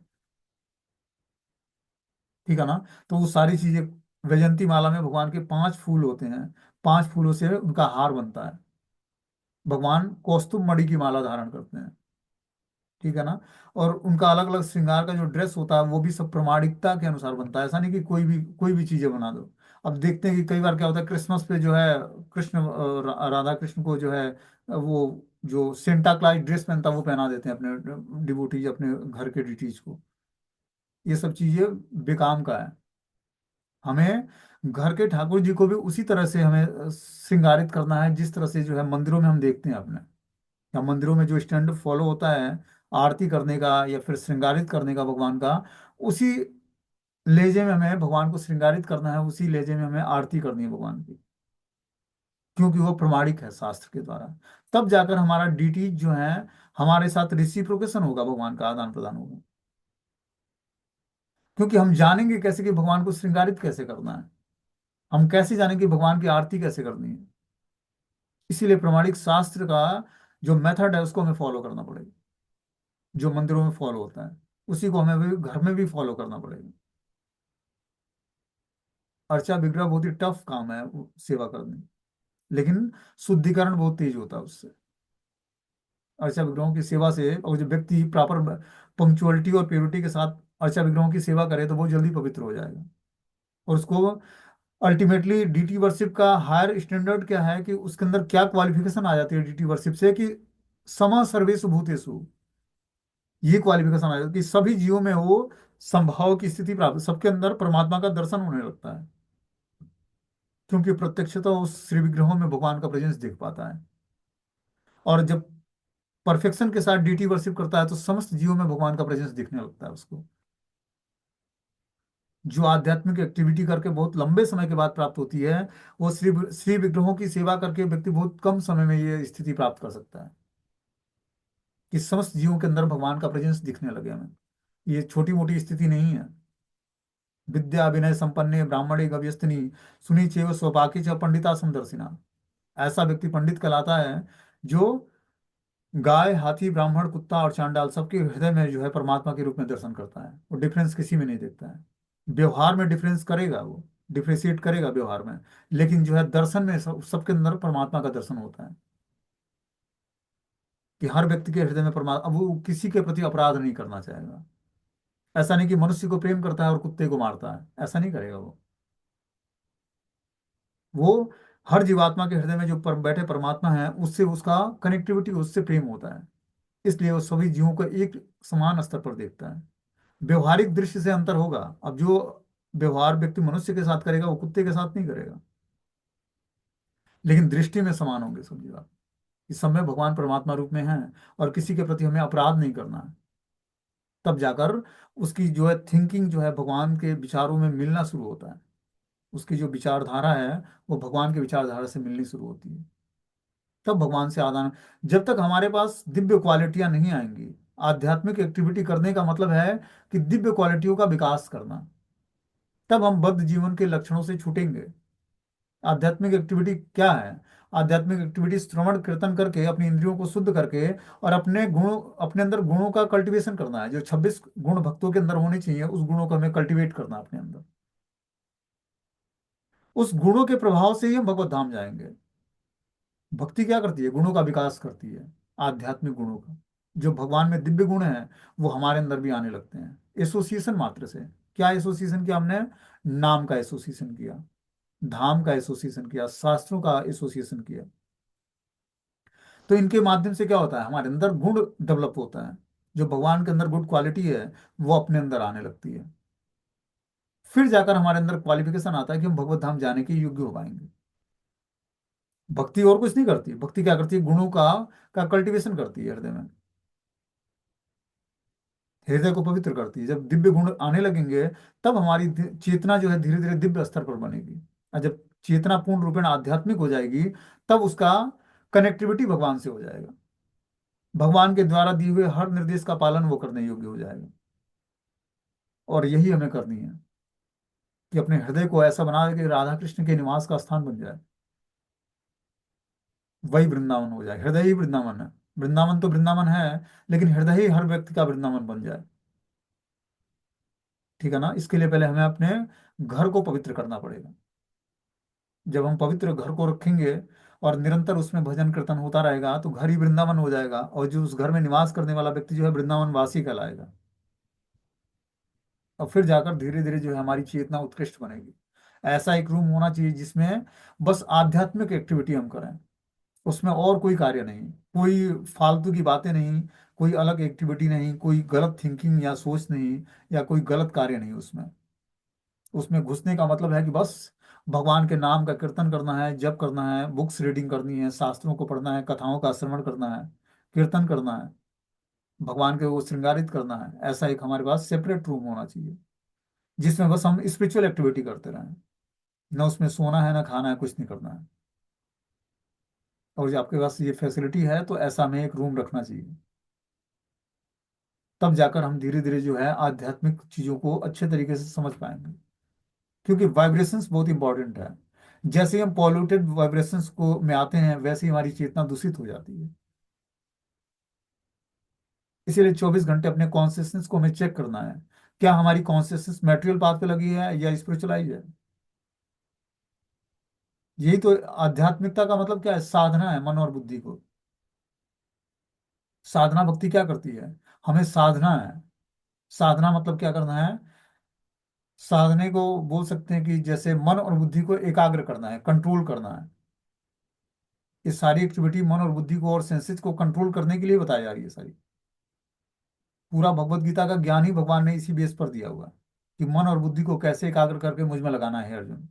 ठीक है ना? तो वो सारी चीजें, वैजंती माला में भगवान के 5 फूल होते हैं, 5 फूलों से उनका हार बनता है। भगवान कौस्तुभ मणि की माला धारण करते हैं। ठीक है ना? और उनका अलग अलग श्रृंगार का जो ड्रेस होता है वो भी सब प्रमाणिकता के अनुसार बनता है। ऐसा नहीं कि कोई भी चीजें बना दो। अब देखते हैं कि कई बार क्या होता है, क्रिसमस पे जो है कृष्ण राधा कृष्ण को जो है वो जो सेंटा क्लॉज ड्रेस पहनता है वो पहना देते हैं अपने डिवोटीज, अपने घर के डिटीज को। ये सब चीजें बेकाम का है। हमें घर के ठाकुर जी को भी उसी तरह से हमें श्रृंगारित करना है जिस तरह से जो है मंदिरों में हम देखते हैं अपने, या मंदिरों में जो स्टैंडर्ड फॉलो होता है आरती करने का या फिर श्रृंगारित करने का भगवान का, उसी लहजे में हमें भगवान को श्रृंगारित करना है, उसी लहजे में हमें आरती करनी है भगवान की। क्योंकि वो प्रमाणिक है शास्त्र के द्वारा। तब जाकर हमारा डीटी जो है, हमारे साथ रिसिप्रोकेशन होगा, भगवान का आदान प्रदान होगा। क्योंकि हम जानेंगे कैसे कि भगवान को श्रृंगारित कैसे करना है, हम कैसे जानेंगे भगवान की आरती कैसे करनी है। इसीलिए प्रमाणिक शास्त्र का जो मेथड है उसको हमें फॉलो करना पड़ेगा। जो मंदिरों में फॉलो होता है उसी को हमें भी घर में भी फॉलो करना पड़ेगा। अर्चा विग्रह बहुत ही टफ काम है सेवा करने, लेकिन शुद्धिकरण बहुत तेज होता है उससे। अर्चा विग्रहों की सेवा से, और जो व्यक्ति प्रॉपर पंक्चुअलिटी और प्योरिटी के साथ अर्चा विग्रहों की सेवा करे तो बहुत जल्दी पवित्र हो जाएगा। और उसको अल्टीमेटली डीटी वर्शिप का हायर स्टैंडर्ड क्या है कि उसके अंदर क्या क्वालिफिकेशन आ जाती है डीटी वर्शिप से, कि समा सर्वेषु भूतेषु, ये क्वालिफिकेशन आ जाती है कि सभी जीवों में वो संभाव की स्थिति प्राप्त, सबके अंदर परमात्मा का दर्शन होने लगता है। क्योंकि प्रत्यक्षतः उस श्री विग्रहों में भगवान का प्रेजेंस दिख पाता है। और जब परफेक्शन के साथ डीटी वर्शिप करता है तो समस्त जीवों में भगवान का प्रेजेंस दिखने लगता है उसको। जो आध्यात्मिक एक्टिविटी करके बहुत लंबे समय के बाद प्राप्त होती है, वो श्री श्री विग्रहों की सेवा करके व्यक्ति बहुत कम समय में ये स्थिति प्राप्त कर सकता है कि समस्त जीवों के अंदर भगवान का प्रेजेंस दिखने लगे हमें। ये छोटी मोटी स्थिति नहीं है। विद्या विनय संपन्ने ब्राह्मणे गव्यस्तिनी सुनी चेव स्वपाके च पंडिता समदर्शिना। ऐसा व्यक्ति पंडित कहलाता है जो गाय हाथी ब्राह्मण कुत्ता और चांडाल सबके हृदय में जो है परमात्मा के रूप में दर्शन करता है। वो डिफरेंस किसी में नहीं देखता है। व्यवहार में डिफरेंस करेगा, वो डिफ्रेशिएट करेगा व्यवहार में, लेकिन जो है दर्शन में सबके अंदर परमात्मा का दर्शन होता है। कि हर व्यक्ति के हृदय में परमात्मा, अब वो किसी के प्रति अपराध नहीं करना चाहेगा। ऐसा नहीं कि मनुष्य को प्रेम करता है और कुत्ते को मारता है, ऐसा नहीं करेगा वो हर जीवात्मा के हृदय में जो बैठे परमात्मा है उससे उसका कनेक्टिविटी, उससे प्रेम होता है। इसलिए वो सभी जीवों को एक समान स्तर पर देखता है। व्यवहारिक दृष्टि से अंतर होगा। अब जो व्यवहार व्यक्ति मनुष्य के साथ करेगा वो कुत्ते के साथ नहीं करेगा, लेकिन दृष्टि में समान होंगे सब जीव। इस सब में भगवान परमात्मा रूप में है और किसी के प्रति हमें अपराध नहीं करना है। तब जाकर उसकी जो है थिंकिंग जो है भगवान के विचारों में मिलना शुरू होता है। उसकी जो विचारधारा है वो भगवान की विचारधारा से मिलनी शुरू होती है। तब भगवान से आदान। जब तक हमारे पास दिव्य क्वालिटियां नहीं आएंगी, आध्यात्मिक एक्टिविटी करने का मतलब है कि दिव्य क्वालिटियों का विकास करना, तब हम बद्ध जीवन के लक्षणों से छूटेंगे। आध्यात्मिक एक्टिविटी क्या है? आध्यात्मिक एक्टिविटी श्रवण कीर्तन करके अपनी इंद्रियों को शुद्ध करके और अपने गुणों, अपने अंदर गुणों का कल्टीवेशन करना है। जो 26 गुण भक्तों के अंदर होने चाहिए उस गुणों को हमें कल्टीवेट करना है अपने अंदर। उस गुणों के प्रभाव से ही हम भगवत धाम जाएंगे। भक्ति क्या करती है? गुणों का विकास करती है। आध्यात्मिक गुणों का, जो भगवान में दिव्य गुण हैं वो हमारे अंदर भी आने लगते हैं एसोसिएशन मात्र से। क्या एसोसिएशन किया हमने? नाम का एसोसिएशन किया, धाम का एसोसिएशन किया, शास्त्रों का एसोसिएशन किया। तो इनके माध्यम से क्या होता है? हमारे अंदर गुण डेवलप होता है। जो भगवान के अंदर गुड क्वालिटी है वो अपने अंदर आने लगती है। फिर जाकर हमारे अंदर क्वालिफिकेशन आता है कि हम भगवत धाम जाने के योग्य हो पाएंगे। भक्ति और कुछ नहीं करती। भक्ति क्या करती है? गुणों का कल्टीवेशन करती है हृदय में। हृदय को पवित्र करती है। जब दिव्य गुण आने लगेंगे तब हमारी चेतना जो है धीरे धीरे दिव्य स्तर पर बनेगी। और जब चेतना पूर्ण रूपेण आध्यात्मिक हो जाएगी तब उसका कनेक्टिविटी भगवान से हो जाएगा। भगवान के द्वारा दिए हुए हर निर्देश का पालन वो करने योग्य हो जाएगा। और यही हमें करनी है कि अपने हृदय को ऐसा बना दे कि राधा कृष्ण के निवास का स्थान बन जाए। वही वृंदावन हो जाए। हृदय ही वृंदावन है। वृंदावन तो वृंदावन है, लेकिन हृदय ही हर व्यक्ति का वृंदावन बन जाए। ठीक है ना? इसके लिए पहले हमें अपने घर को पवित्र करना पड़ेगा। जब हम पवित्र घर को रखेंगे और निरंतर उसमें भजन कीर्तन होता रहेगा तो घर ही वृंदावन हो जाएगा, और जो उस घर में निवास करने वाला व्यक्ति जो है वृंदावन वासी कहलाएगा। और फिर जाकर धीरे धीरे जो है हमारी चेतना उत्कृष्ट बनेगी। ऐसा एक रूम होना चाहिए जिसमें बस आध्यात्मिक एक्टिविटी हम करें, उसमें और कोई कार्य नहीं, कोई फालतू की बातें नहीं, कोई अलग एक्टिविटी नहीं, कोई गलत थिंकिंग या सोच नहीं, या कोई गलत कार्य नहीं उसमें। उसमें घुसने का मतलब है कि बस भगवान के नाम का कीर्तन करना है, जप करना है, बुक्स रीडिंग करनी है, शास्त्रों को पढ़ना है, कथाओं का श्रवण करना है, कीर्तन करना है, भगवान के वो श्रृंगारित करना है। ऐसा एक हमारे पास सेपरेट रूम होना चाहिए जिसमें बस हम स्पिरिचुअल एक्टिविटी करते रहें। ना उसमें सोना है ना खाना है, कुछ नहीं करना है। और जो आपके पास ये फैसिलिटी है तो ऐसा हमें एक रूम रखना चाहिए। तब जाकर हम धीरे धीरे जो है आध्यात्मिक चीजों को अच्छे तरीके से समझ पाएंगे। क्योंकि वाइब्रेशंस बहुत इंपॉर्टेंट है। जैसे ही हम पॉल्यूटेड वाइब्रेशंस को में आते हैं वैसे ही हमारी चेतना दूषित हो जाती है। इसीलिए 24 घंटे अपने कॉन्शियसनेस को हमें चेक करना है। क्या हमारी कॉन्शियसनेस मेटेरियल पाथ पे लगी है या स्पिरिचुअलाइज है? यही तो आध्यात्मिकता का मतलब क्या है? साधना है मन और बुद्धि को। साधना भक्ति क्या करती है? हमें साधना है। साधना मतलब क्या करना है? साधने को बोल सकते हैं कि जैसे मन और बुद्धि को एकाग्र करना है, कंट्रोल करना है। ये सारी एक्टिविटी मन और बुद्धि को और सेंसेस को कंट्रोल करने के लिए बताई जा रही है सारी। पूरा भगवत गीता का ज्ञान ही भगवान ने इसी बेस पर दिया हुआ है कि मन और बुद्धि को कैसे एकाग्र करके मुझ में लगाना है अर्जुन।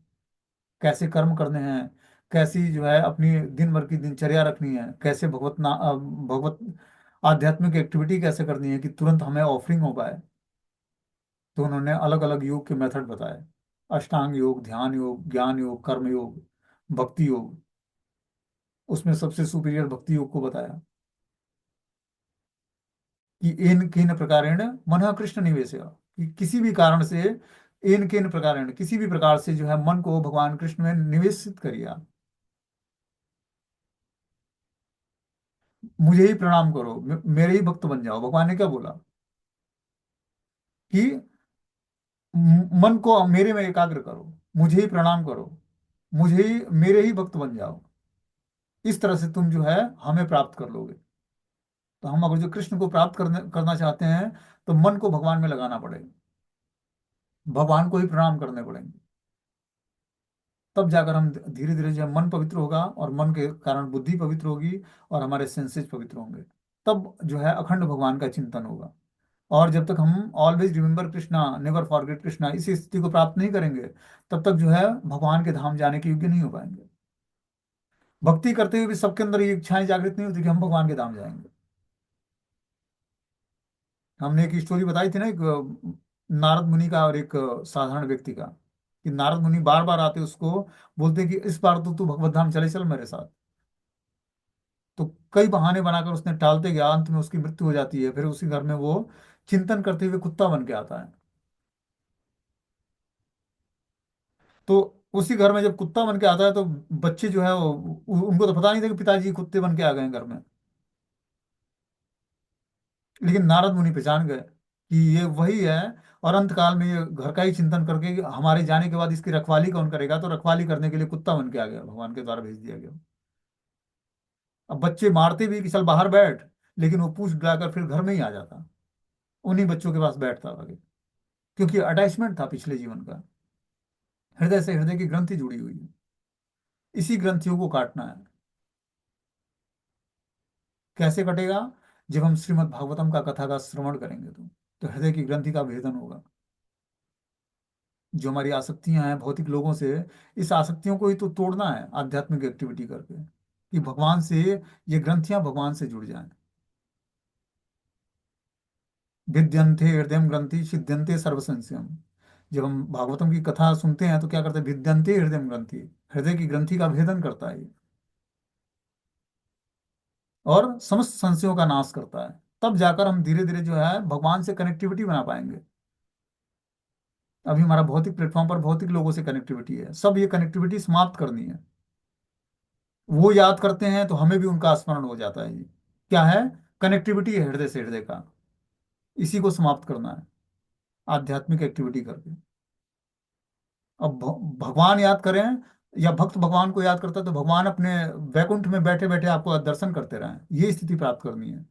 कैसे कर्म करने हैं, कैसी जो है अपनी दिन भर की दिनचर्या रखनी है, कैसे भगवत आध्यात्मिक एक्टिविटी कैसे करनी है कि तुरंत हमें ऑफरिंग हो पाए। तो उन्होंने अलग अलग योग के मेथड बताए, अष्टांग योग, ध्यान योग, ज्ञान योग, कर्म योग, भक्ति योग। उसमें सबसे सुपीरियर भक्ति योग को बताया कि इन किन प्रकारेण मन कृष्ण निवेशेगा, कि किसी भी कारण से, इन किन प्रकारेण किसी भी प्रकार से जो है मन को भगवान कृष्ण में निवेशित करिए आप। मुझे ही प्रणाम करो, मेरे ही भक्त बन जाओ। भगवान ने क्या बोला कि मन को मेरे में एकाग्र करो, मुझे ही प्रणाम करो, मुझे ही, मेरे ही भक्त बन जाओ। इस तरह से तुम जो है हमें प्राप्त कर लोगे। तो हम अगर जो कृष्ण को प्राप्त करना चाहते हैं तो मन को भगवान में लगाना पड़ेगा, भगवान को ही प्रणाम करने पड़ेंगे। तब जाकर हम धीरे धीरे जो है मन पवित्र होगा, और मन के कारण बुद्धि पवित्र होगी, और हमारे सेंसेस पवित्र होंगे। तब जो है अखंड भगवान का चिंतन होगा। और जब तक हम always remember Krishna, never forget Krishna, इस स्थिति को प्राप्त नहीं करेंगे, तब तक जो है भगवान के धाम जाने के योग्य नहीं हो पाएंगे। भक्ति करते हुए भी सबके अंदर ये इच्छाएं जागृत नहीं होती कि हम भगवान के धाम जाएंगे। हमने एक स्टोरी बताई थी ना, एक नारद मुनि का और एक साधारण व्यक्ति का, कि नारद मुनि बार बार आते उसको बोलते कि इस बार तो तू भगवत धाम चले चल मेरे साथ। तो कई बहाने बनाकर उसने टालते गया, अंत में उसकी मृत्यु हो जाती है। फिर उसी घर में वो चिंतन करते हुए कुत्ता बन के आता है। तो उसी घर में जब कुत्ता बन के आता है तो बच्चे जो है उनको तो पता नहीं था कि पिताजी कुत्ते बन के आ गए हैं घर में। लेकिन नारद मुनि पहचान गए कि ये वही है। और अंत काल में ये घर का ही चिंतन करके कि हमारे जाने के बाद इसकी रखवाली कौन करेगा, तो रखवाली करने के लिए कुत्ता बन के आ गया, भगवान के द्वारा भेज दिया गया। अब बच्चे मारते भी कि चल बाहर बैठ, लेकिन वो पूछ बुलाकर फिर घर में ही आ जाता, उन्हीं बच्चों के पास बैठता आगे। क्योंकि अटैचमेंट था पिछले जीवन का, हृदय से हृदय की ग्रंथि जुड़ी हुई है। इसी ग्रंथियों को काटना है। कैसे कटेगा? जब हम श्रीमद् भागवतम का कथा का श्रवण करेंगे तो हृदय की ग्रंथि का भेदन होगा। जो हमारी आसक्तियां हैं भौतिक लोगों से, इस आसक्तियों को ही तो तोड़ना है आध्यात्मिक एक्टिविटी करके, कि भगवान से, ये ग्रंथियां भगवान से जुड़ जाएं। भिद्यन्ते हृदय ग्रंथि छिद्यन्ते सर्व संशयम। जब हम भागवतम की कथा सुनते हैं तो क्या करते हैं? भिद्यन्ते हृदय ग्रंथि, हृदय की ग्रंथि का भेदन करता है ये, और समस्त संशयों का नाश करता है। तब जाकर हम धीरे धीरे जो है भगवान से कनेक्टिविटी बना पाएंगे। अभी हमारा भौतिक प्लेटफॉर्म पर भौतिक लोगों से कनेक्टिविटी है, सब ये कनेक्टिविटी समाप्त करनी है। वो याद करते हैं तो हमें भी उनका स्मरण हो जाता है। ये क्या है? कनेक्टिविटी है हृदय से हृदय का। इसी को समाप्त करना है आध्यात्मिक एक्टिविटी करके। अब भगवान याद करें, या भक्त भगवान को याद करता है तो भगवान अपने वैकुंठ में बैठे बैठे आपको दर्शन करते रहें, ये स्थिति प्राप्त करनी है।